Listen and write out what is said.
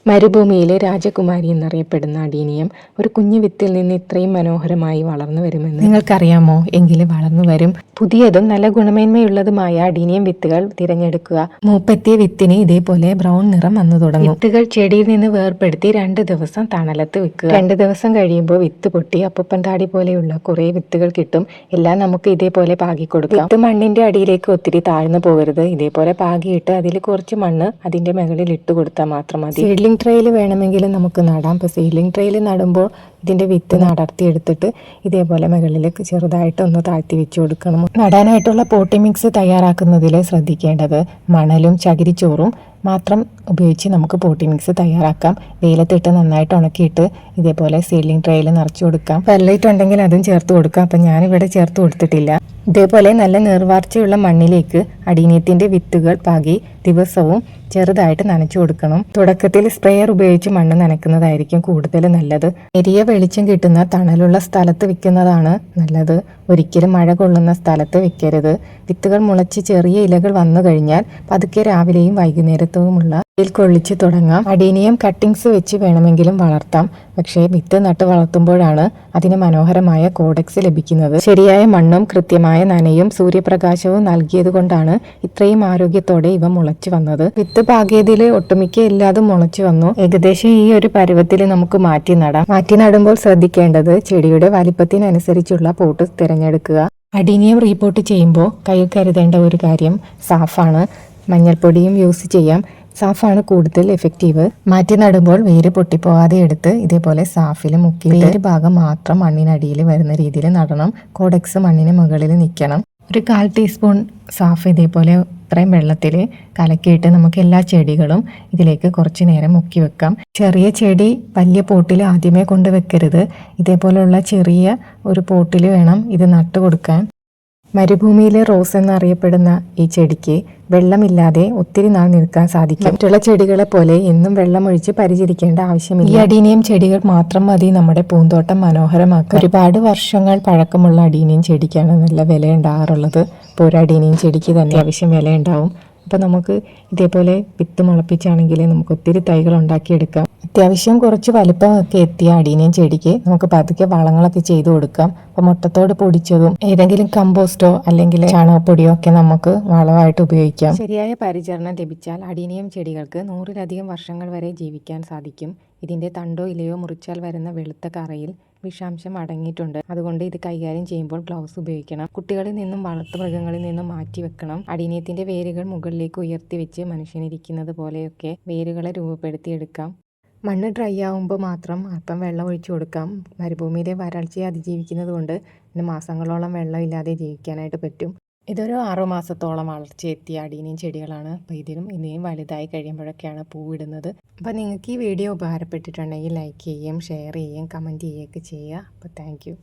മരുഭൂമിയിലെ രാജകുമാരി എന്നറിയപ്പെടുന്ന അഡീനിയം ഒരു കുഞ്ഞു വിത്തിൽ നിന്ന് ഇത്രയും മനോഹരമായി വളർന്നു വരുമെന്ന് നിങ്ങൾക്കറിയാമോ? എങ്കിൽ വളർന്നു വരും. പുതിയതും നല്ല ഗുണമേന്മയുള്ളതുമായ അഡീനിയം വിത്തുകൾ തിരഞ്ഞെടുക്കുക. മൂപ്പെത്തിയ വിത്തിന് ഇതേപോലെ ബ്രൗൺ നിറം വന്നു തുടങ്ങും. വിത്തുകൾ ചെടിയിൽ നിന്ന് വേർപെടുത്തി 2 ദിവസം തണലത്ത് വെക്കുക. 2 ദിവസം കഴിയുമ്പോൾ വിത്ത് പൊട്ടി അപ്പൂപ്പൻ താടി പോലെയുള്ള കുറെ വിത്തുകൾ കിട്ടും. എല്ലാം നമുക്ക് ഇതേപോലെ പാകി കൊടുക്കാം. വിത്ത് മണ്ണിന്റെ അടിയിലേക്ക് ഒത്തിരി താഴ്ന്നു പോകരുത്. ഇതേപോലെ പാകിയിട്ട് അതിൽ കുറച്ച് മണ്ണ് അതിന്റെ മുകളിൽ ഇട്ട് കൊടുത്താൽ മാത്രം മതി. സീഡ്ലിംഗ് ട്രേയിൽ വേണമെങ്കിലും നമുക്ക് നടാം. ഇപ്പോൾ സീഡ്ലിംഗ് ട്രേയിൽ നടുമ്പോൾ ഇതിൻ്റെ വിത്ത് നടർത്തിയെടുത്തിട്ട് ഇതേപോലെ മുകളിലേക്ക് ചെറുതായിട്ട് ഒന്ന് താഴ്ത്തി വെച്ച് കൊടുക്കണം. നടാനായിട്ടുള്ള പോട്ടി മിക്സ് തയ്യാറാക്കുന്നതിൽ ശ്രദ്ധിക്കേണ്ടത് മണലും ചകിരിച്ചോറും മാത്രം ഉപയോഗിച്ച് നമുക്ക് പോട്ടി മിക്സ് തയ്യാറാക്കാം. വെയിലത്തിട്ട് നന്നായിട്ട് ഉണക്കിയിട്ട് ഇതേപോലെ സീഡ്ലിംഗ് ട്രേയിൽ നിറച്ചു കൊടുക്കാം. പെർലൈറ്റ് ഉണ്ടെങ്കിൽ അതും ചേർത്ത് കൊടുക്കാം. അപ്പം ഞാനിവിടെ ചേർത്ത് കൊടുത്തിട്ടില്ല. ഇതേപോലെ നല്ല നീർവാർച്ചയുള്ള മണ്ണിലേക്ക് അഡീനിയത്തിൻ്റെ വിത്തുകൾ പാകി ദിവസവും ചെറുതായിട്ട് നനച്ചു കൊടുക്കണം. തുടക്കത്തിൽ സ്പ്രെയർ ഉപയോഗിച്ച് മണ്ണ് നനയ്ക്കുന്നതായിരിക്കും കൂടുതൽ നല്ലത്. നേരിയ വെളിച്ചം കിട്ടുന്ന തണലുള്ള സ്ഥലത്ത് വെക്കുന്നതാണ് നല്ലത്. ഒരിക്കലും മഴ കൊള്ളുന്ന സ്ഥലത്ത് വെക്കരുത്. വിത്തുകൾ മുളച്ച് ചെറിയ ഇലകൾ വന്നു കഴിഞ്ഞാൽ പതുക്കെ രാവിലെയും വൈകുന്നേരത്തുമുള്ള വെയിൽ കൊള്ളിച്ച് തുടങ്ങാം. അഡീനിയം കട്ടിങ്സ് വെച്ച് വേണമെങ്കിലും വളർത്താം. പക്ഷേ വിത്ത് നട്ട് വളർത്തുമ്പോഴാണ് അതിന് മനോഹരമായ കോഡെക്സ് ലഭിക്കുന്നത്. ശരിയായ മണ്ണും കൃത്യമായ നനയും സൂര്യപ്രകാശവും നൽകിയത് കൊണ്ടാണ് ഇത്രയും ആരോഗ്യത്തോടെ ഇവ മുളച്ചു വന്നത്. വിത്ത് പാകിയതിൽ ഒട്ടുമിക്ക എല്ലാതും മുളച്ചു വന്നു. ഏകദേശം ഈ ഒരു പരുവത്തിൽ നമുക്ക് മാറ്റി നടാം. മാറ്റി നടുമ്പോൾ ശ്രദ്ധിക്കേണ്ടത് ചെടിയുടെ വലിപ്പത്തിനനുസരിച്ചുള്ള പോട്ട് തിരഞ്ഞെടുക്കുക. അഡീനിയം റീപോർട്ട് ചെയ്യുമ്പോൾ കയ്യിൽ കരുതേണ്ട ഒരു കാര്യം സാഫാണ്. മഞ്ഞൾപ്പൊടിയും യൂസ് ചെയ്യാം. സാഫാണ് കൂടുതൽ എഫക്റ്റീവ്. മാറ്റി നടുമ്പോൾ വേര് പൊട്ടിപ്പോവാതെ എടുത്ത് ഇതേപോലെ സാഫിൽ മുക്കി വേര് ഭാഗം മാത്രം മണ്ണിനടിയിൽ വരുന്ന രീതിയിൽ നടണം. കോഡെക്സ് മണ്ണിന് മുകളിൽ നിൽക്കണം. ഒരു 1/4 ടീസ്പൂൺ സാഫ് ഇതേപോലെ ഇത്രയും വെള്ളത്തിൽ കലക്കിയിട്ട് നമുക്ക് എല്ലാ ചെടികളും ഇതിലേക്ക് കുറച്ച് നേരം മുക്കി വെക്കാം. ചെറിയ ചെടി വലിയ പോട്ടിൽ ആദ്യമേ കൊണ്ട് വെക്കരുത്. ഇതേപോലെയുള്ള ചെറിയ ഒരു പോട്ടിൽ വേണം ഇത് നട്ടു കൊടുക്കാൻ. മരുഭൂമിയിലെ റോസ് എന്നറിയപ്പെടുന്ന ഈ ചെടിക്ക് വെള്ളമില്ലാതെ ഒത്തിരി നാൾ നിൽക്കാൻ സാധിക്കും. മറ്റുള്ള ചെടികളെ പോലെ എന്നും വെള്ളമൊഴിച്ച് പരിചരിക്കേണ്ട ആവശ്യമില്ല. ഈ അഡീനിയം ചെടികൾ മാത്രം മതി നമ്മുടെ പൂന്തോട്ടം മനോഹരമാക്കാൻ. ഒരുപാട് വർഷങ്ങൾ പഴക്കമുള്ള അഡീനിയം ചെടിക്കാണ് നല്ല വില ഉണ്ടാകാറുള്ളത്. ഇപ്പോൾ ഒരു അഡീനിയം ചെടിക്ക് തന്നെ ആവശ്യം വില ഉണ്ടാവും. അപ്പോൾ നമുക്ക് ഇതേപോലെ വിത്ത് മുളപ്പിച്ചാണെങ്കിൽ നമുക്ക് ഒത്തിരി തൈകൾ ഉണ്ടാക്കിയെടുക്കാം. അത്യാവശ്യം കുറച്ച് വലിപ്പമൊക്കെ എത്തിയ അഡീനിയം ചെടിക്ക് നമുക്ക് പതുക്കെ വളങ്ങളൊക്കെ ചെയ്തു കൊടുക്കാം. അപ്പോൾ മുട്ടത്തോട് പൊടിച്ചതും ഏതെങ്കിലും കമ്പോസ്റ്റോ അല്ലെങ്കിൽ ചാണകപ്പൊടിയോ ഒക്കെ നമുക്ക് വളമായിട്ട് ഉപയോഗിക്കാം. ശരിയായ പരിചരണം ലഭിച്ചാൽ അഡീനിയം ചെടികൾക്ക് 100-ലധികം വർഷങ്ങൾ വരെ ജീവിക്കാൻ സാധിക്കും. ഇതിൻ്റെ തണ്ടോ ഇലയോ മുറിച്ചാൽ വരുന്ന വെളുത്ത കറയിൽ വിഷാംശം അടങ്ങിയിട്ടുണ്ട്. അതുകൊണ്ട് ഇത് കൈകാര്യം ചെയ്യുമ്പോൾ ഗ്ലൗസ് ഉപയോഗിക്കണം. കുട്ടികളിൽ നിന്നും വളർത്തുമൃഗങ്ങളിൽ നിന്നും മാറ്റി വെക്കണം. അഡീനിയത്തിൻ്റെ വേരുകൾ മുകളിലേക്ക് ഉയർത്തി വെച്ച് മനുഷ്യനിരിക്കുന്നത് പോലെയൊക്കെ വേരുകളെ രൂപപ്പെടുത്തിയെടുക്കാം. മണ്ണ് ഡ്രൈ ആവുമ്പോൾ മാത്രം അല്പം വെള്ളം ഒഴിച്ചു കൊടുക്കാം. മരുഭൂമിയിലെ വരൾച്ചയെ അതിജീവിക്കുന്നത് കൊണ്ട് ഇന്ന് മാസങ്ങളോളം വെള്ളമില്ലാതെ ജീവിക്കാനായിട്ട് പറ്റും. ഇതൊരു 6 മാസത്തോളം വളർച്ചയെത്തിയ അഡീനിയം ചെടികളാണ്. അപ്പോൾ ഇതിനും ഇനിയും വലുതായി കഴിയുമ്പോഴൊക്കെയാണ് പൂവിടുന്നത്. അപ്പോൾ നിങ്ങൾക്ക് ഈ വീഡിയോ ഉപകാരപ്പെട്ടിട്ടുണ്ടെങ്കിൽ ലൈക്ക് ചെയ്യുകയും ഷെയർ ചെയ്യുകയും കമൻറ്റ് ചെയ്യുകയൊക്കെ ചെയ്യുക. അപ്പോൾ താങ്ക് യു.